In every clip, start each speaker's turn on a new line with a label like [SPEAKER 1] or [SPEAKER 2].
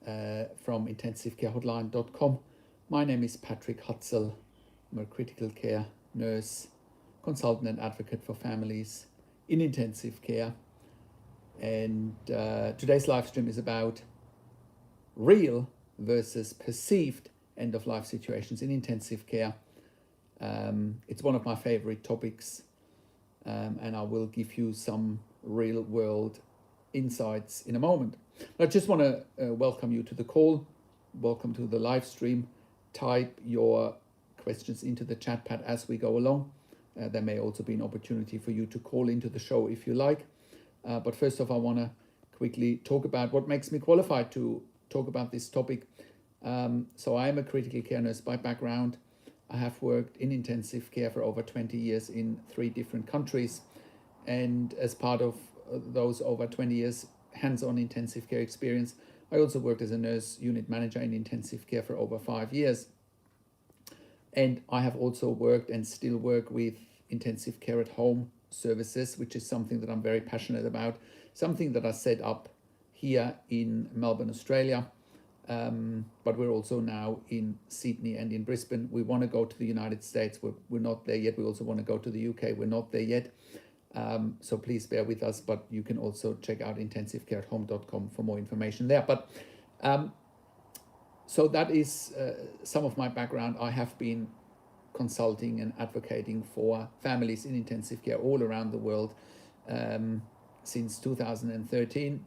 [SPEAKER 1] from intensivecarehotline.com. My name is Patrik Hutzel. I'm a critical care nurse, consultant and advocate for families in intensive care. And today's live stream is about real versus perceived end-of-life situations in intensive care. It's one of my favorite topics, and I will give you some real-world insights in a moment. But I just want to welcome you to the call. Welcome to the live stream. Type your questions into the chat pad as we go along. There may also be an opportunity for you to call into the show if you like. But first off, I want to quickly talk about what makes me qualified to talk about this topic. So I am a critical care nurse by background. I have worked in intensive care for over 20 years in 3 different countries. And as part of those over 20 years hands-on intensive care experience, I also worked as a nurse unit manager in intensive care for over 5 years. And I have also worked and still work with intensive care at home services, which is something that I'm very passionate about, something that I set up here in Melbourne, Australia. But we're also now in Sydney and in Brisbane. We want to go to the United States. We're not there yet. We also want to go to the UK. We're not there yet. So please bear with us, but you can also check out intensivecareathome.com for more information there. But so that is some of my background. I have been consulting and advocating for families in intensive care all around the world since 2013.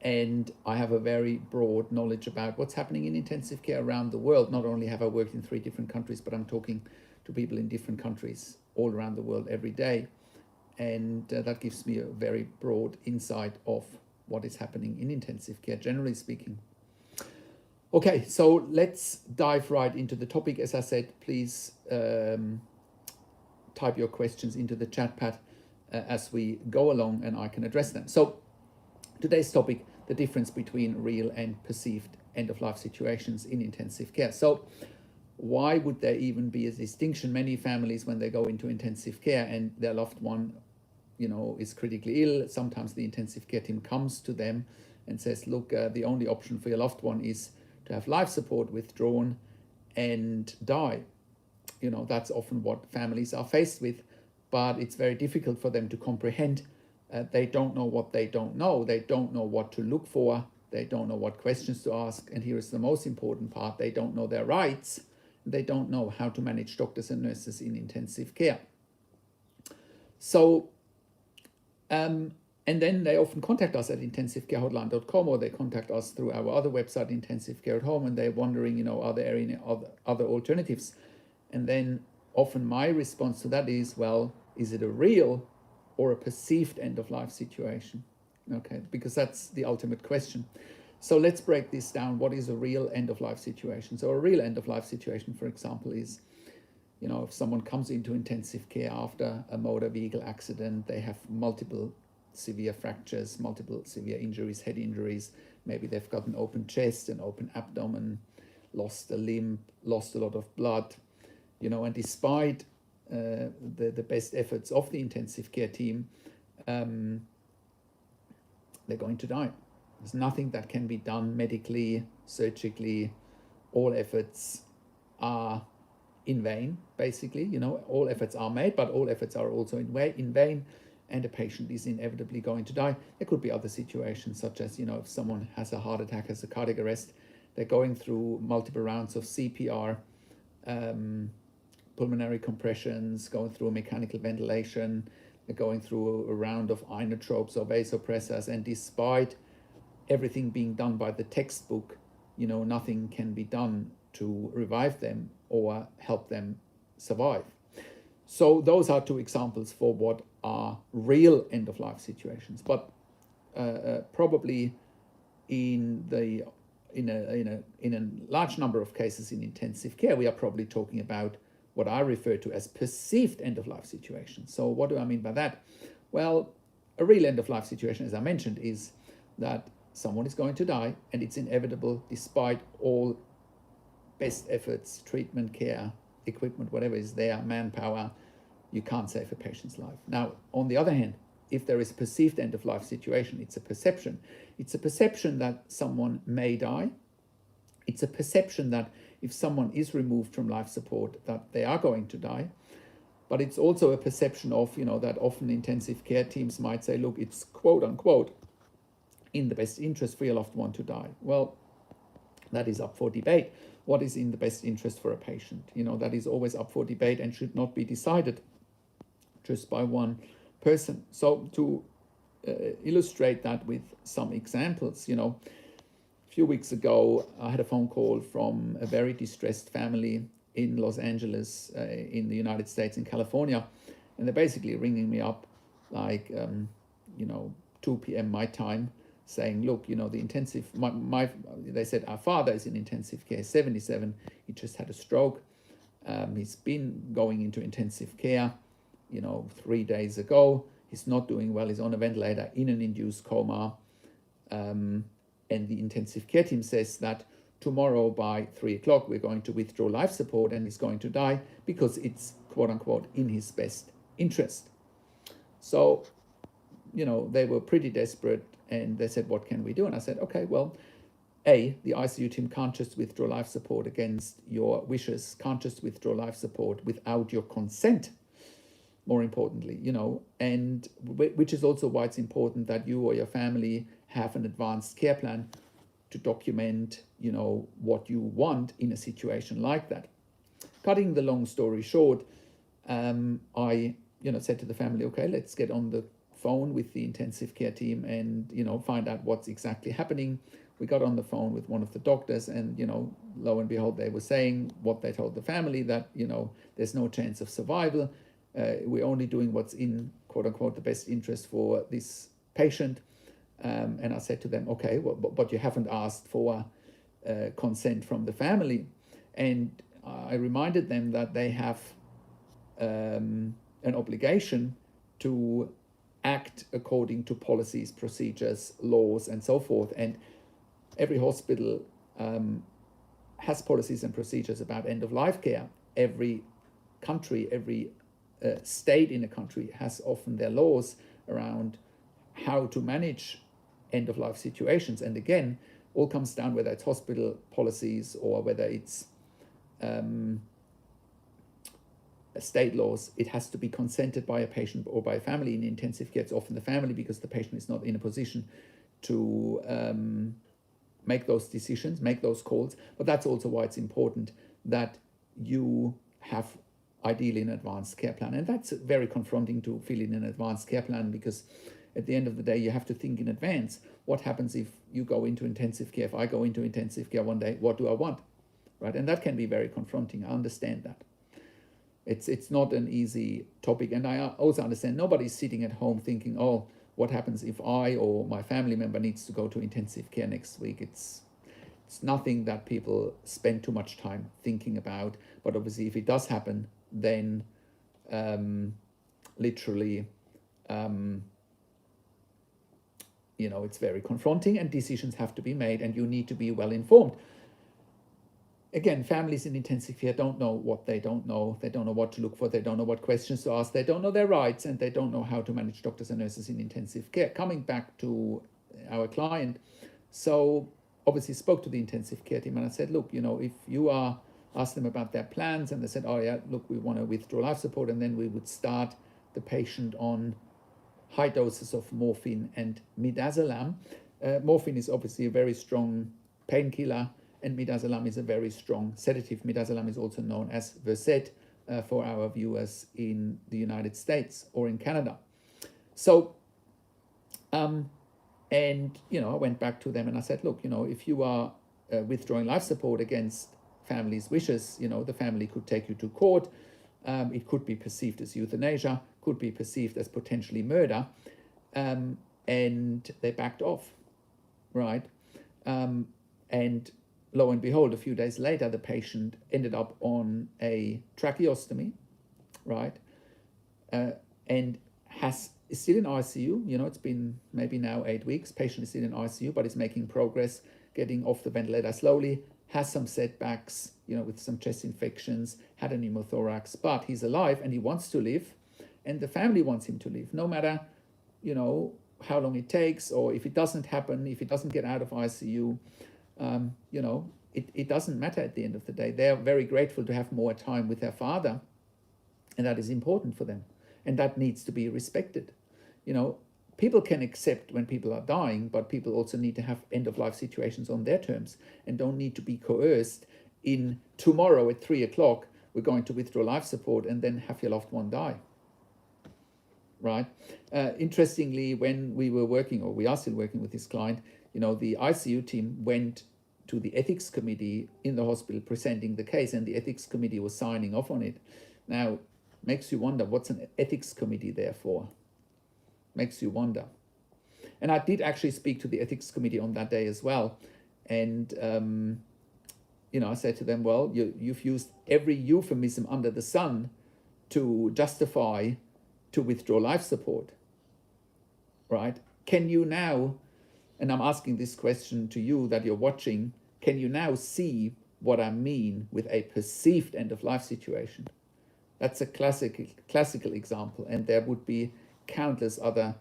[SPEAKER 1] And I have a very broad knowledge about what's happening in intensive care around the world. Not only have I worked in 3 different countries, but I'm talking to people in different countries all around the world every day. And that gives me a very broad insight of what is happening in intensive care, generally speaking. Okay, so let's dive right into the topic. As I said, please type your questions into the chat pad as we go along and I can address them. So today's topic, the difference between real and perceived end-of-life situations in intensive care. So why would there even be a distinction? Many families, when they go into intensive care and their loved one, is critically ill, sometimes the intensive care team comes to them and says, look, the only option for your loved one is to have life support withdrawn and die. That's often what families are faced with, but it's very difficult for them to comprehend. They don't know what they don't know. They don't know what to look for. They don't know what questions to ask. And here is the most important part. They don't know their rights. They don't know how to manage doctors and nurses in intensive care. So, and then they often contact us at intensivecarehotline.com, or they contact us through our other website, Intensive Care at Home, and they're wondering, are there any other alternatives? And then often my response to that is, well, is it a real or a perceived end-of-life situation? Okay, because that's the ultimate question. So let's break this down. What is a real end-of-life situation? So a real end-of-life situation, for example, is, if someone comes into intensive care after a motor vehicle accident, they have multiple severe fractures, multiple severe injuries, head injuries. Maybe they've got an open chest, an open abdomen, lost a limb, lost a lot of blood, and despite the best efforts of the intensive care team, they're going to die. There's nothing that can be done medically, surgically. All efforts are in vain, basically. All efforts are made, but all efforts are also in vain, and a patient is inevitably going to die. There could be other situations, such as, if someone has a heart attack, has a cardiac arrest, they're going through multiple rounds of CPR, pulmonary compressions, going through mechanical ventilation, they're going through a round of inotropes or vasopressors, and despite everything being done by the textbook, nothing can be done to revive them or help them survive. So those are 2 examples for what are real end-of-life situations. But probably in a large number of cases in intensive care, we are probably talking about what I refer to as perceived end-of-life situations. So what do I mean by that? Well, a real end-of-life situation, as I mentioned, is that someone is going to die and it's inevitable despite all best efforts, treatment, care, equipment, whatever is there, manpower. You can't save a patient's life. Now, on the other hand, if there is a perceived end-of-life situation, it's a perception. It's a perception that someone may die. It's a perception that if someone is removed from life support, that they are going to die. But it's also a perception of, that often intensive care teams might say, look, it's quote unquote in the best interest for your loved one to die. Well, that is up for debate. What is in the best interest for a patient? That is always up for debate and should not be decided just by one person. So to illustrate that with some examples, a few weeks ago, I had a phone call from a very distressed family in Los Angeles, in the United States, in California, and they're basically ringing me up like, 2 p.m. my time, saying, look, the intensive, they said, our father is in intensive care, 77, he just had a stroke, he's been going into intensive care, 3 days ago, he's not doing well, he's on a ventilator in an induced coma, and the intensive care team says that tomorrow by 3 o'clock we're going to withdraw life support and he's going to die because it's quote unquote in his best interest. So, they were pretty desperate and they said, what can we do? And I said, okay, well, the ICU team can't just withdraw life support against your wishes, can't just withdraw life support without your consent, more importantly, and which is also why it's important that you or your family have an advanced care plan to document, what you want in a situation like that. Cutting the long story short, I, said to the family, okay, let's get on the phone with the intensive care team and, find out what's exactly happening. We got on the phone with one of the doctors and, lo and behold, they were saying what they told the family, that, there's no chance of survival. We're only doing what's in, quote unquote, the best interest for this patient. And I said to them, okay, well, but you haven't asked for consent from the family. And I reminded them that they have an obligation to act according to policies, procedures, laws, and so forth. And every hospital has policies and procedures about end-of-life care. Every country, every state in a country has often their laws around how to manage end-of-life situations. And again, all comes down whether it's hospital policies or whether it's state laws. It has to be consented by a patient or by a family. In intensive care, it's often the family because the patient is not in a position to make those decisions, make those calls. But that's also why it's important that you have ideally an advanced care plan. And that's very confronting to fill in an advanced care plan because at the end of the day, you have to think in advance. What happens if you go into intensive care? If I go into intensive care one day, what do I want? Right? And that can be very confronting. I understand that. It's not an easy topic. And I also understand nobody's sitting at home thinking, oh, what happens if I or my family member needs to go to intensive care next week? It's nothing that people spend too much time thinking about. But obviously, if it does happen, then literally, it's very confronting and decisions have to be made and you need to be well informed. Again, families in intensive care don't know what they don't know. They don't know what to look for. They don't know what questions to ask. They don't know their rights and they don't know how to manage doctors and nurses in intensive care. Coming back to our client, so obviously spoke to the intensive care team and I said, look, if you asked them about their plans and they said, oh yeah, look, we want to withdraw life support, and then we would start the patient on high doses of morphine and midazolam. Morphine is obviously a very strong painkiller and midazolam is a very strong sedative. Midazolam is also known as Versed for our viewers in the United States or in Canada. So, I went back to them and I said, look, if you are withdrawing life support against family's wishes, the family could take you to court. It could be perceived as euthanasia, could be perceived as potentially murder, and they backed off, right? And lo and behold, a few days later, the patient ended up on a tracheostomy, right? And is still in ICU. It's been maybe now 8 weeks. Patient is still in ICU, but is making progress, getting off the ventilator slowly, has some setbacks, with some chest infections, had a pneumothorax, but he's alive and he wants to live, and the family wants him to live, no matter you know, how long it takes, or if it doesn't happen, if it doesn't get out of ICU, you know, it doesn't matter at the end of the day. They are very grateful to have more time with their father, and that is important for them, and that needs to be respected. You know, people can accept when people are dying, but people also need to have end-of-life situations on their terms and don't need to be coerced in tomorrow at 3 o'clock, we're going to withdraw life support and then have your loved one die. Right? Interestingly, when we were working, or we are still working with this client, you know, the ICU team went to the ethics committee in the hospital presenting the case, and the ethics committee was signing off on it. Now, makes you wonder, what's an ethics committee there for? Makes you wonder. And I did actually speak to the ethics committee on that day as well. And, you know, I said to them, well, you've used every euphemism under the sun to justify to withdraw life support, right? Can you now, and I'm asking this question to you that you're watching, can you now see what I mean with a perceived end-of-life situation? That's a classical example, and there would be countless other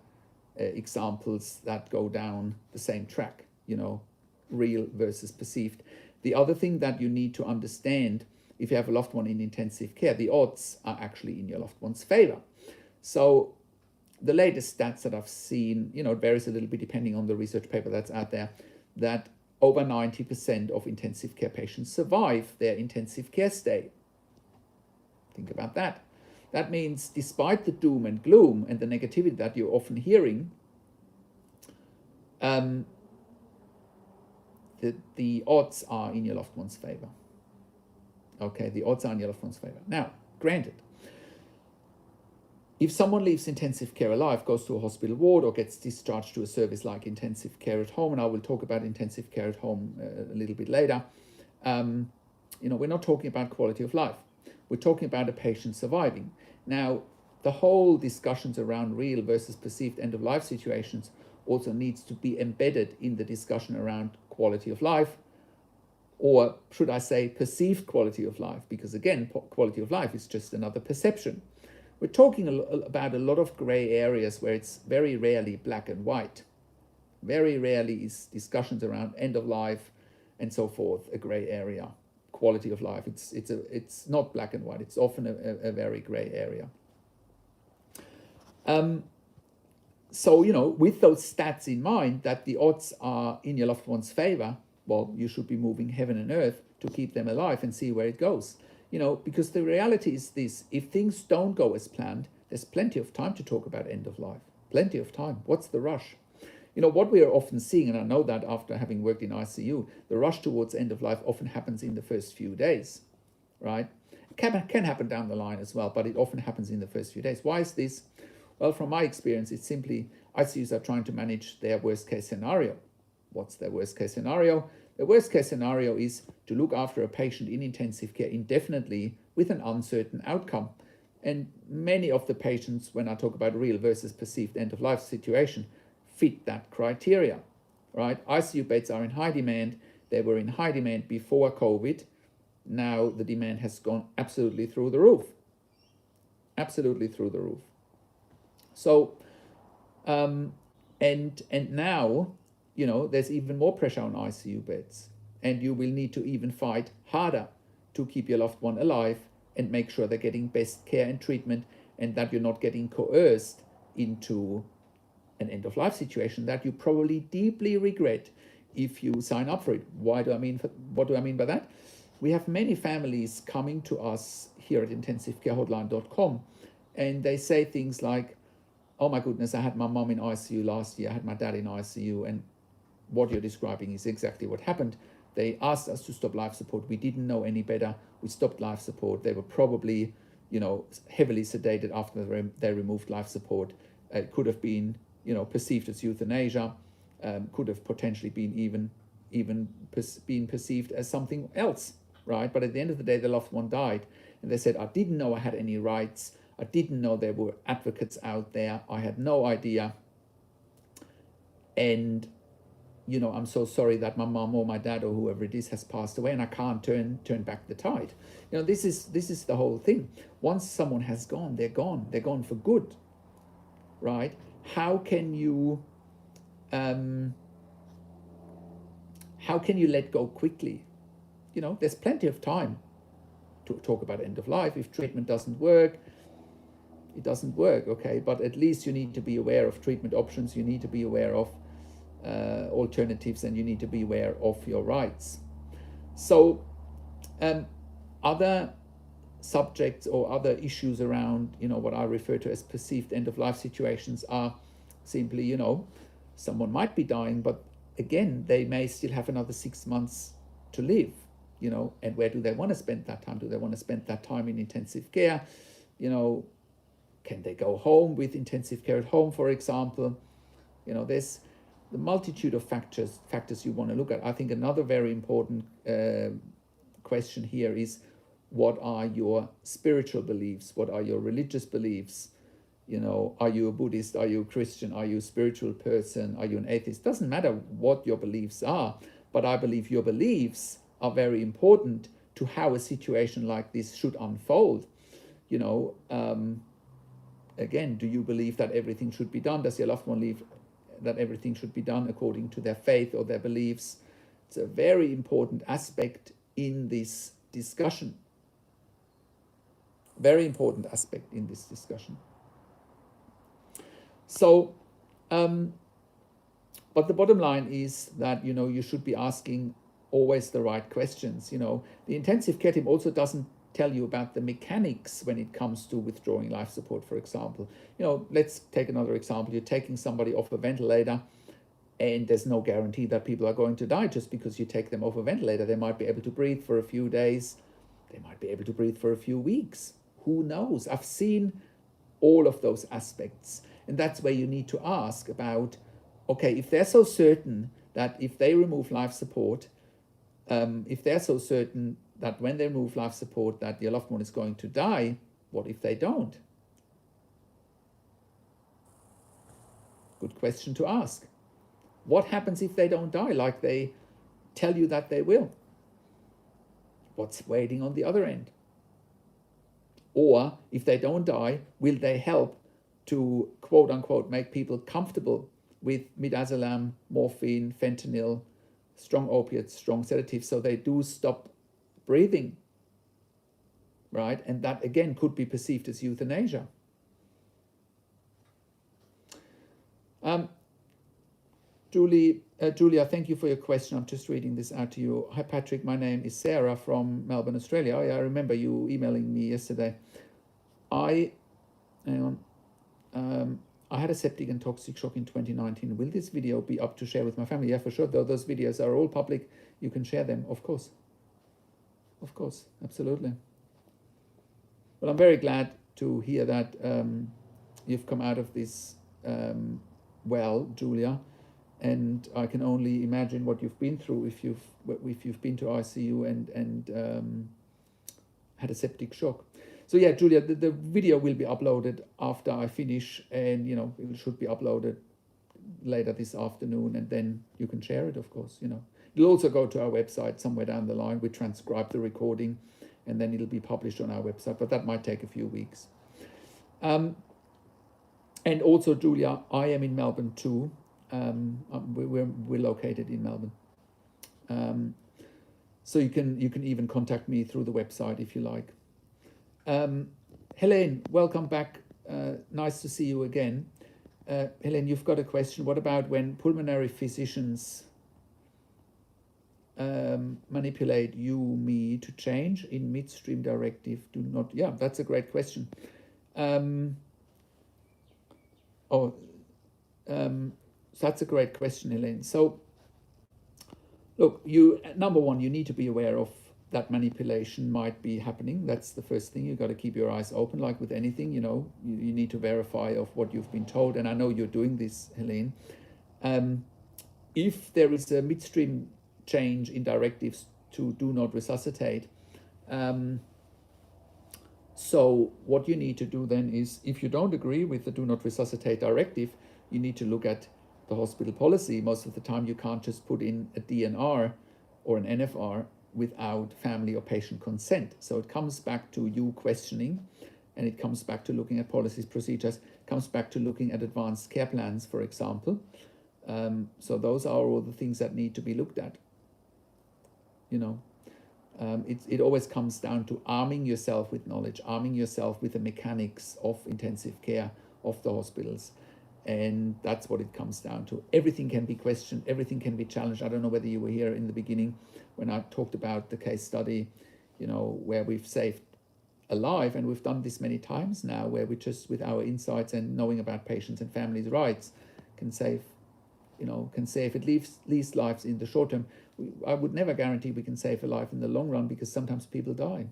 [SPEAKER 1] examples that go down the same track, you know, real versus perceived. The other thing that you need to understand, if you have a loved one in intensive care, the odds are actually in your loved one's favor. So the latest stats that I've seen, you know, it varies a little bit depending on the research paper that's out there, that over 90% of intensive care patients survive their intensive care stay. Think about that. That means despite the doom and gloom and the negativity that you're often hearing, the odds are in your loved one's favor. Okay, the odds are in your loved one's favor. Now, granted, if someone leaves intensive care alive, goes to a hospital ward, or gets discharged to a service like intensive care at home, and I will talk about intensive care at home a little bit later, you know, we're not talking about quality of life. We're talking about a patient surviving. Now, the whole discussions around real versus perceived end-of-life situations also needs to be embedded in the discussion around quality of life, or should I say perceived quality of life, because again, quality of life is just another perception. We're talking about a lot of gray areas where it's very rarely black and white. Very rarely is discussions around end of life and so forth a gray area. Quality of life, it's not black and white. It's often a very gray area. So, you know, with those stats in mind, that the odds are in your loved one's favor, well, you should be moving heaven and earth to keep them alive and see where it goes. You know, because the reality is this: if things don't go as planned, there's plenty of time to talk about end of life. Plenty of time. What's the rush? You know, what we are often seeing, and I know that after having worked in ICU, the rush towards end of life often happens in the first few days, right? It can happen down the line as well, but it often happens in the first few days. Why is this? Well, from my experience, it's simply ICUs are trying to manage their worst case scenario. What's their worst case scenario? The worst case scenario is to look after a patient in intensive care indefinitely with an uncertain outcome. And many of the patients, when I talk about real versus perceived end-of-life situation, fit that criteria, right? ICU beds are in high demand. They were in high demand before COVID. Now the demand has gone absolutely through the roof. Absolutely through the roof. So, and now, you know, there's even more pressure on ICU beds, and you will need to even fight harder to keep your loved one alive and make sure they're getting best care and treatment, and that you're not getting coerced into an end-of-life situation that you probably deeply regret if you sign up for it. What do I mean by that? We have many families coming to us here at intensivecarehotline.com, and they say things like, oh my goodness, I had my mom in ICU last year, I had my dad in ICU, and what you're describing is exactly what happened. They asked us to stop life support. We didn't know any better. We stopped life support. They were probably, you know, heavily sedated after they removed life support. It could have been, you know, perceived as euthanasia. Could have potentially been even been perceived as something else, right? But at the end of the day, the loved one died, and they said, I didn't know I had any rights. I didn't know there were advocates out there. I had no idea. And, you know, I'm so sorry that my mom or my dad or whoever it is has passed away, and I can't turn back the tide. You know, this is the whole thing. Once someone has gone, they're gone. They're gone for good, right? how can you let go quickly? You know, there's plenty of time to talk about end of life. If treatment doesn't work, it doesn't work, okay? But at least you need to be aware of treatment options. You need to be aware of alternatives, and you need to be aware of your rights. So other subjects or other issues around, you know, what I refer to as perceived end-of-life situations are simply, you know, someone might be dying, but again, they may still have another 6 months to live, you know, and where do they want to spend that time? Do they want to spend that time in intensive care? You know, can they go home with intensive care at home, for example? You know, there's the multitude of factors you want to look at. I think another very important question here is, what are your spiritual beliefs? What are your religious beliefs? You know, are you a Buddhist? Are you a Christian? Are you a spiritual person? Are you an atheist? Doesn't matter what your beliefs are, but I believe your beliefs are very important to how a situation like this should unfold. You know, again, do you believe that everything should be done? Does your loved one believe that everything should be done according to their faith or their beliefs? It's a very important aspect in this discussion. Very important aspect in this discussion. So, but the bottom line is that, you know, you should be asking always the right questions. You know, the intensive care team also doesn't tell you about the mechanics when it comes to withdrawing life support, for example. You know, let's take another example. You're taking somebody off a ventilator, and there's no guarantee that people are going to die just because you take them off a ventilator. They might be able to breathe for a few days. They might be able to breathe for a few weeks. Who knows? I've seen all of those aspects. And that's where you need to ask about, okay, if they're so certain that if they remove life support, if they're so certain that when they remove life support that your loved one is going to die, what if they don't? Good question to ask. What happens if they don't die like they tell you that they will? What's waiting on the other end? Or if they don't die, will they help to, quote unquote, make people comfortable with midazolam, morphine, fentanyl, strong opiates, strong sedatives, so they do stop breathing, right? And that again could be perceived as euthanasia. Julia, thank you for your question. I'm just reading this out to you. Hi, Patrick. My name is Sarah from Melbourne, Australia. Oh, yeah, I remember you emailing me yesterday. I had a septic and toxic shock in 2019. Will this video be up to share with my family? Yeah, for sure. Though those videos are all public, you can share them, of course. Of course, absolutely. Well, I'm very glad to hear that you've come out of this well, Julia. And I can only imagine what you've been through if you've been to ICU and had a septic shock. So yeah, Julia, the video will be uploaded after I finish, and you know, it should be uploaded later this afternoon, and then you can share it, of course. You know, it'll also go to our website somewhere down the line. We transcribe the recording, and then it'll be published on our website, but that might take a few weeks. And also, Julia, I am in Melbourne too. We're located in Melbourne, so you can even contact me through the website if you like. Helene, welcome back. Nice to see you again. Helene, you've got a question. What about when pulmonary physicians manipulate me to change in midstream directive? Do not. Yeah, that's a great question. That's a great question, Helene. So, look, number one, you need to be aware of that manipulation might be happening. That's the first thing. You've got to keep your eyes open, like with anything, you know, you need to verify of what you've been told. And I know you're doing this, Helene. If there is a midstream change in directives to do not resuscitate, so what you need to do then is, if you don't agree with the do not resuscitate directive, you need to look at the hospital policy. Most of the time you can't just put in a DNR or an NFR without family or patient consent. So it comes back to you questioning, and it comes back to looking at policies, procedures. Comes back to looking at advanced care plans, for example. So those are all the things that need to be looked at. It always comes down to arming yourself with knowledge, arming yourself with the mechanics of intensive care, of the hospitals. And that's what it comes down to. Everything can be questioned, everything can be challenged. I don't know whether you were here in the beginning when I talked about the case study, where we've saved a life, and we've done this many times now, where we just, with our insights and knowing about patients' and families' rights, can save at least lives in the short term. I would never guarantee we can save a life in the long run, because sometimes people die.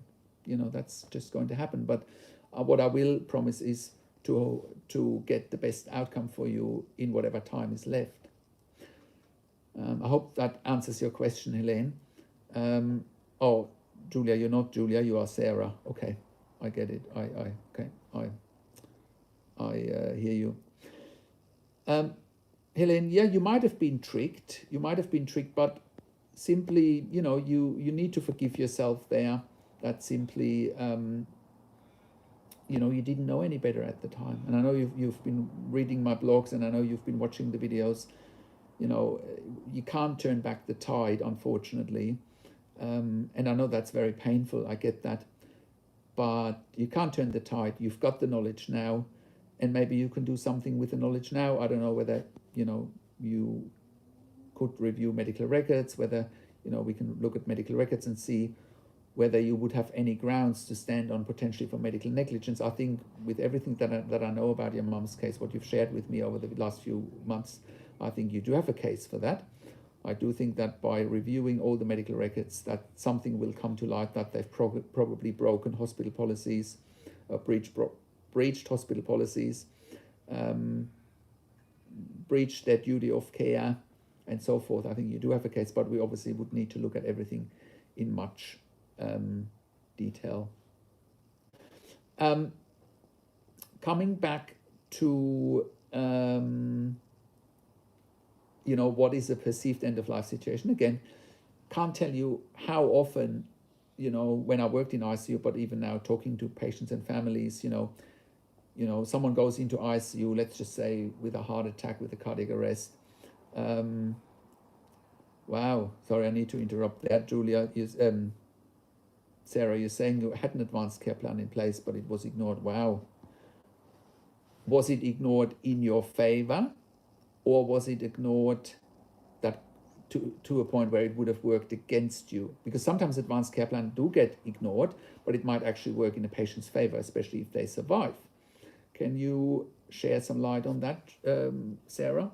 [SPEAKER 1] That's just going to happen. But what I will promise is to get the best outcome for you in whatever time is left. I hope that answers your question, Helene. Oh, Julia, you're not Julia, you are Sarah. Okay, I get it. I hear you. Helene, yeah, you might have been tricked. But simply, you need to forgive yourself there. That simply, you didn't know any better at the time. And I know you've been reading my blogs, and I know you've been watching the videos. You can't turn back the tide, unfortunately. And I know that's very painful. I get that. But you can't turn the tide. You've got the knowledge now, and maybe you can do something with the knowledge now. I don't know whether, you could review medical records, whether, we can look at medical records and see whether you would have any grounds to stand on potentially for medical negligence. I think with everything that I know about your mum's case, what you've shared with me over the last few months, I think you do have a case for that. I do think that by reviewing all the medical records, that something will come to light, that they've probably broken hospital policies, breached hospital policies, breached their duty of care, and so forth. I think you do have a case, but we obviously would need to look at everything in much detail. Coming back to what is a perceived end-of-life situation? Again, can't tell you how often, when I worked in ICU, but even now talking to patients and families, someone goes into ICU, let's just say with a heart attack, with a cardiac arrest. Wow, sorry, I need to interrupt there. Julia, Sarah, you're saying you had an advanced care plan in place, but it was ignored. Wow. Was it ignored in your favor, or was it ignored that to a point where it would have worked against you? Because sometimes advanced care plans do get ignored, but it might actually work in a patient's favor, especially if they survive. Can you share some light on that, Sarah?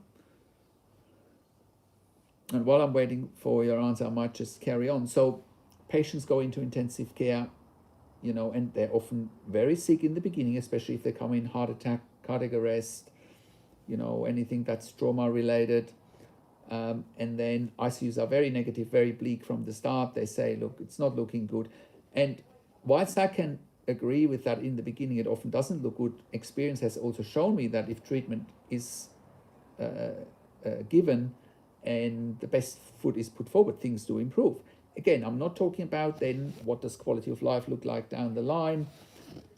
[SPEAKER 1] And while I'm waiting for your answer, I might just carry on. So patients go into intensive care, and they're often very sick in the beginning, especially if they come in heart attack, cardiac arrest, anything that's trauma related. And then ICUs are very negative, very bleak from the start. They say, look, it's not looking good. And whilst I can agree with that in the beginning, it often doesn't look good. Experience has also shown me that if treatment is given and the best foot is put forward, things do improve. Again, I'm not talking about then what does quality of life look like down the line,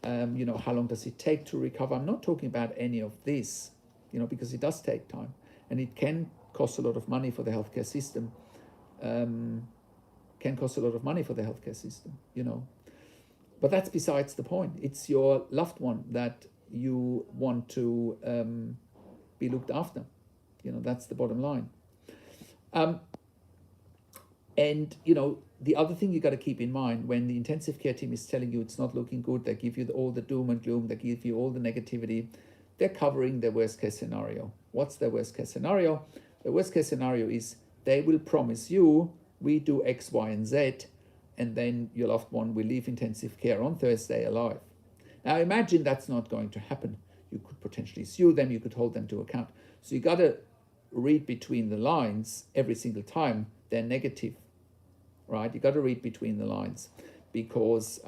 [SPEAKER 1] how long does it take to recover. I'm not talking about any of this, because it does take time, and it can cost a lot of money for the healthcare system. But that's besides the point. It's your loved one that you want to be looked after. That's the bottom line. And the other thing you got to keep in mind, when the intensive care team is telling you it's not looking good, they give you all the doom and gloom, they give you all the negativity, they're covering the worst case scenario. What's the worst case scenario? The worst case scenario is they will promise you, we do X, Y, and Z, and then your loved one will leave intensive care on Thursday alive. Now imagine that's not going to happen. You could potentially sue them, you could hold them to account. So you got to read between the lines every single time they're negative, right? You got to read between the lines, because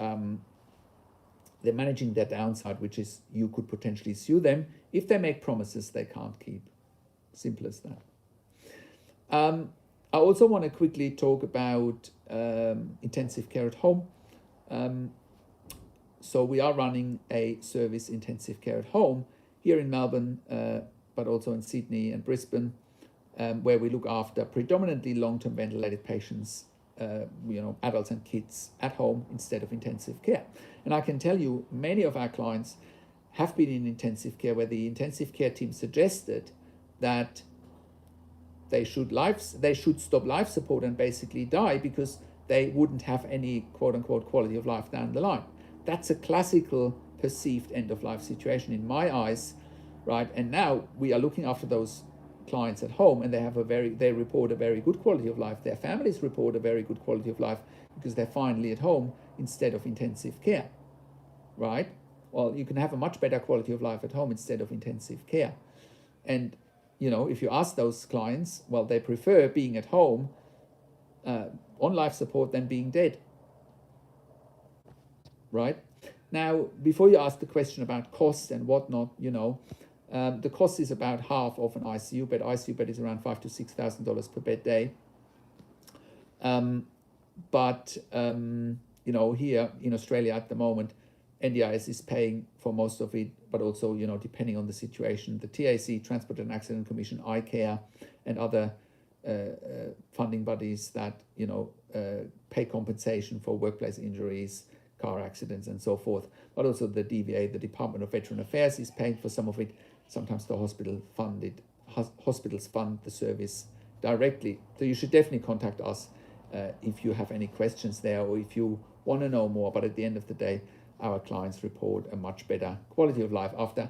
[SPEAKER 1] they're managing their downside, which is you could potentially sue them if they make promises they can't keep. Simple as that. I also want to quickly talk about intensive care at home. So we are running a service, intensive care at home. here in Melbourne, but also in Sydney and Brisbane, where we look after predominantly long-term ventilated patients, adults and kids at home instead of intensive care. And I can tell you, many of our clients have been in intensive care where the intensive care team suggested that they should stop life support and basically die because they wouldn't have any quote-unquote quality of life down the line. That's a classical perceived end-of-life situation in my eyes, right? And now we are looking after those clients at home, and they report a very good quality of life. Their families report a very good quality of life because they're finally at home instead of intensive care, right? Well, you can have a much better quality of life at home instead of intensive care. And if you ask those clients, well, they prefer being at home on life support than being dead, right? Now, before you ask the question about cost and whatnot, the cost is about half of an ICU bed. ICU bed is around $5,000 to $6,000 per bed day. But here in Australia at the moment, NDIS is paying for most of it, but also, depending on the situation, the TAC, Transport and Accident Commission, iCare, and other funding bodies that, pay compensation for workplace injuries, car accidents, and so forth. But also the DVA, the Department of Veteran Affairs, is paying for some of it. Sometimes the hospitals fund the service directly. So you should definitely contact us if you have any questions there or if you want to know more. But at the end of the day, our clients report a much better quality of life after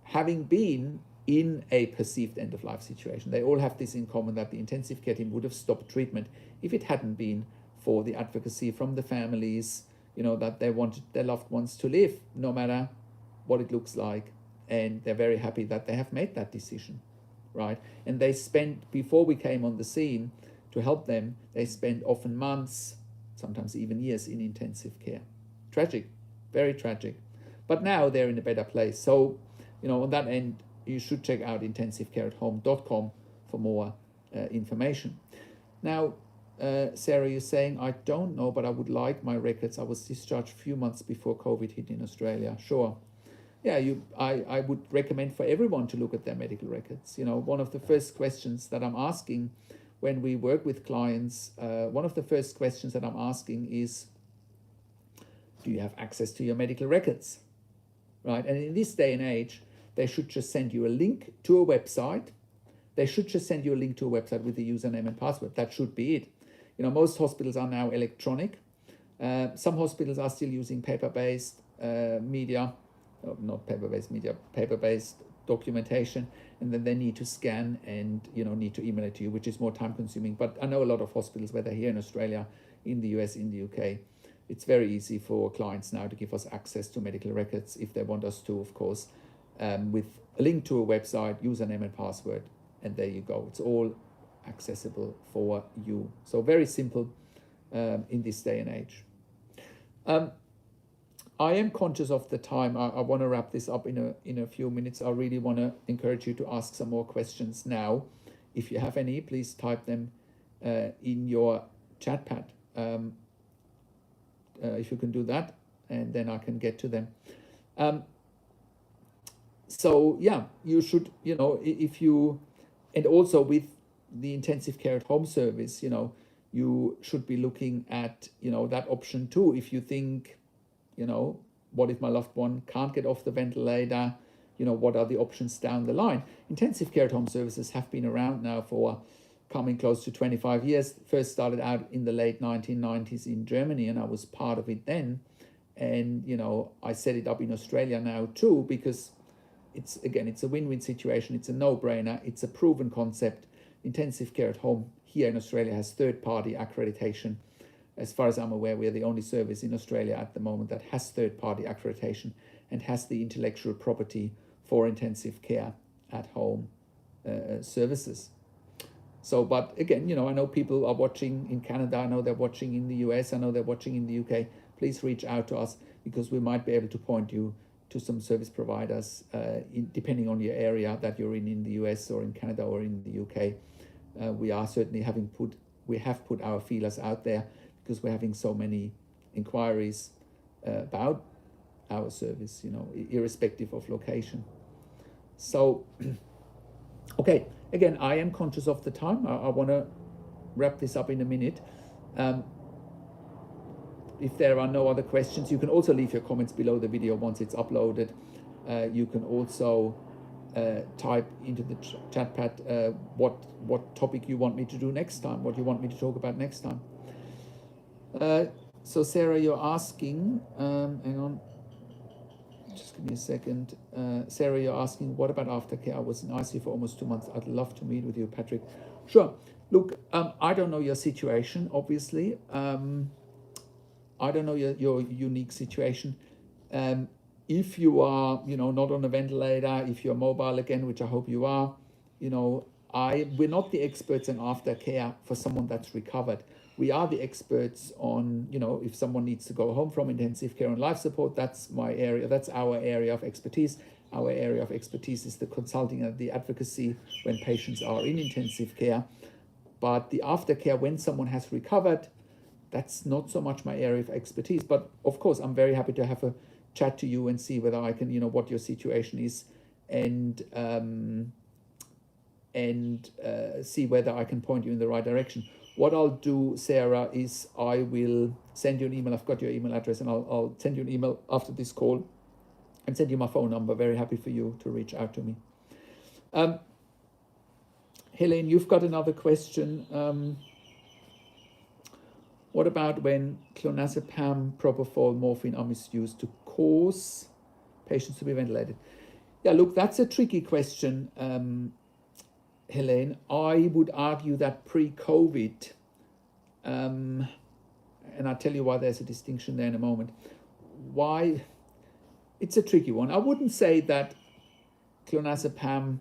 [SPEAKER 1] having been in a perceived end-of-life situation. They all have this in common, that the intensive care team would have stopped treatment if it hadn't been for the advocacy from the families, that they wanted their loved ones to live, no matter what it looks like. And they're very happy that they have made that decision, right? And they spent, before we came on the scene to help them, they spent often months, sometimes even years in intensive care. Tragic, very tragic. But now they're in a better place. So, on that end, you should check out intensivecareathome.com for more information. Now, Sarah, you're saying, I don't know, but I would like my records. I was discharged a few months before COVID hit in Australia. Sure. Yeah, I would recommend for everyone to look at their medical records. One of the first questions that I'm asking when we work with clients, is, do you have access to your medical records? Right? And in this day and age, they should just send you a link to a website. They should just send you a link to a website with the username and password. That should be it. Most hospitals are now electronic. Some hospitals are still using paper-based media, not paper-based media, paper-based documentation, and then they need to scan and need to email it to you, which is more time-consuming. But I know a lot of hospitals, whether here in Australia, in the US, in the UK, it's very easy for clients now to give us access to medical records if they want us to, of course, with a link to a website, username and password, and there you go. It's all accessible for you. So very simple in this day and age. I am conscious of the time. I want to wrap this up in a few minutes. I really want to encourage you to ask some more questions now. If you have any, please type them in your chat pad. If you can do that, and then I can get to them. So yeah, you should, if you, and also with the intensive care at home service, you should be looking at, that option too. If you think, what if my loved one can't get off the ventilator? What are the options down the line? Intensive care at home services have been around now for coming close to 25 years. First started out in the late 1990s in Germany, and I was part of it then. And, I set it up in Australia now too, because it's a win-win situation. It's a no-brainer. It's a proven concept. Intensive care at home here in Australia has third-party accreditation. As far as I'm aware, we are the only service in Australia at the moment that has third-party accreditation and has the intellectual property for intensive care at home services. So, but again, I know people are watching in Canada. I know they're watching in the US. I know they're watching in the UK. Please reach out to us because we might be able to point you to some service providers, depending on your area that you're in the US or in Canada or in the UK. We are certainly we have put our feelers out there because we're having so many inquiries about our service, irrespective of location. So, okay, again, I am conscious of the time. I want to wrap this up in a minute. If there are no other questions, you can also leave your comments below the video once it's uploaded. You can also type into the chat pad what topic you want me to do next time, what you want me to talk about next time. So Sarah, you're asking, hang on, just give me a second. Sarah, you're asking, what about aftercare? I was in ICU for almost 2 months. I'd love to meet with you, Patrick. Sure. Look, I don't know your situation, obviously. I don't know your unique situation. If you are, not on a ventilator, if you're mobile again, which I hope you are, we're not the experts in aftercare for someone that's recovered. We are the experts on, if someone needs to go home from intensive care and life support, that's my area, that's our area of expertise. Our area of expertise is the consulting and the advocacy when patients are in intensive care. But the aftercare, when someone has recovered, that's not so much my area of expertise. But of course, I'm very happy to have a chat to you and see whether I can, what your situation is, and see whether I can point you in the right direction. What I'll do, Sarah, is I will send you an email. I've got your email address, and I'll send you an email after this call and send you my phone number. Very happy for you to reach out to me. Helene, you've got another question. What about when clonazepam, propofol, morphine are misused to cause patients to be ventilated? Yeah, look, that's a tricky question, Helene. I would argue that pre-COVID, and I'll tell you why there's a distinction there in a moment. Why? It's a tricky one. I wouldn't say that clonazepam,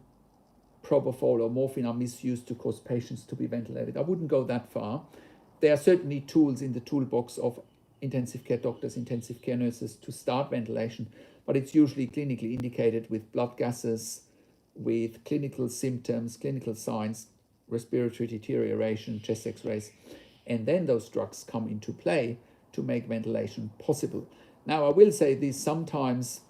[SPEAKER 1] propofol, or morphine are misused to cause patients to be ventilated. I wouldn't go that far. There are certainly tools in the toolbox of intensive care doctors, intensive care nurses to start ventilation, but it's usually clinically indicated with blood gases, with clinical symptoms, clinical signs, respiratory deterioration, chest x-rays, and then those drugs come into play to make ventilation possible. Now, I will say this, sometimes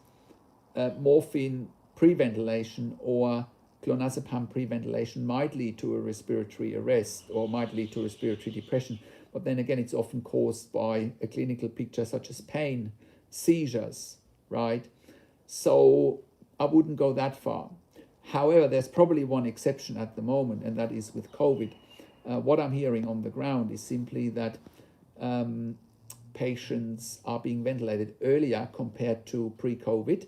[SPEAKER 1] morphine pre-ventilation or clonazepam pre-ventilation might lead to a respiratory arrest or might lead to respiratory depression. But then again, it's often caused by a clinical picture such as pain, seizures, right? So I wouldn't go that far. However, there's probably one exception at the moment, and that is with COVID. What I'm hearing on the ground is simply that patients are being ventilated earlier compared to pre-COVID.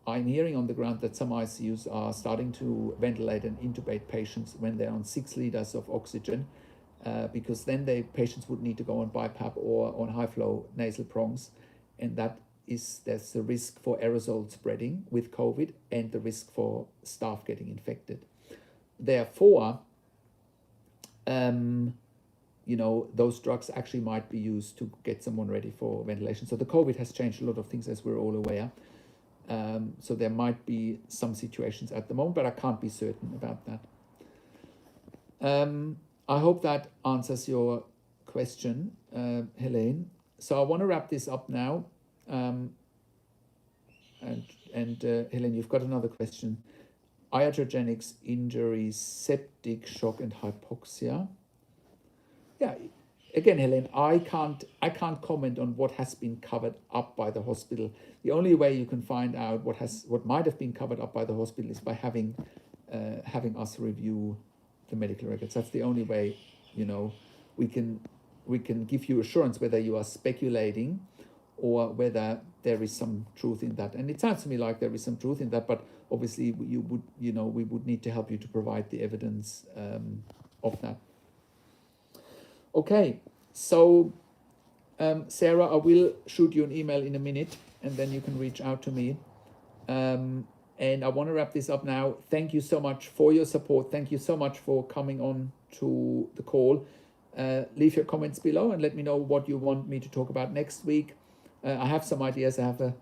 [SPEAKER 1] I'm hearing on the ground that some ICUs are starting to ventilate and intubate patients when they're on 6 liters of oxygen, because then patients would need to go on BiPAP or on high flow nasal prongs, and there's a risk for aerosol spreading with COVID and the risk for staff getting infected. Therefore, those drugs actually might be used to get someone ready for ventilation. So the COVID has changed a lot of things, as we're all aware. So there might be some situations at the moment, but I can't be certain about that. I hope that answers your question, Helene. So I want to wrap this up now. And Helene, you've got another question. Iatrogenics, injuries, septic shock, and hypoxia. Yeah. Again, Helen, I can't comment on what has been covered up by the hospital. The only way you can find out what might have been covered up by the hospital is by having us review the medical records. That's the only way, we can give you assurance whether you are speculating or whether there is some truth in that. And it sounds to me like there is some truth in that, but obviously we would need to help you to provide the evidence of that. Okay, so Sarah, I will shoot you an email in a minute, and then you can reach out to me. And I want to wrap this up now. Thank you so much for your support. Thank you so much for coming on to the call. Leave your comments below and let me know what you want me to talk about next week. I have some ideas. I have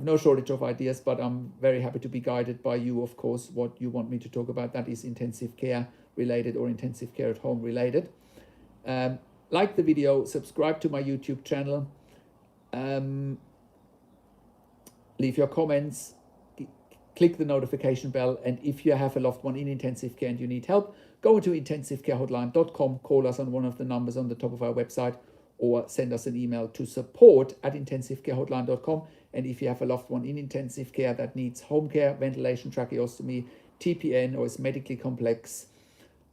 [SPEAKER 1] no shortage of ideas, but I'm very happy to be guided by you, of course, what you want me to talk about. That is intensive care related or intensive care at home related. Like the video, subscribe to my YouTube channel, leave your comments, click the notification bell. And if you have a loved one in intensive care and you need help, go to intensivecarehotline.com, call us on one of the numbers on the top of our website, or send us an email to support@intensivecarehotline.com. And if you have a loved one in intensive care that needs home care, ventilation, tracheostomy, TPN, or is medically complex,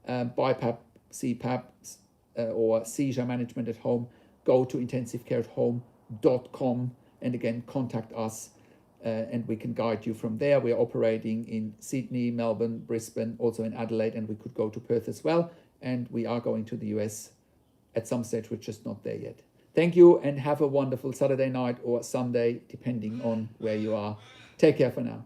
[SPEAKER 1] BiPAP, CPAP, or seizure management at home, go to intensivecareathome.com and again contact us, and we can guide you from there. We are operating in Sydney, Melbourne, Brisbane, also in Adelaide, and we could go to Perth as well. And we are going to the US at some stage. We're just not there yet. Thank you, and have a wonderful Saturday night or Sunday, depending on where you are. Take care for now.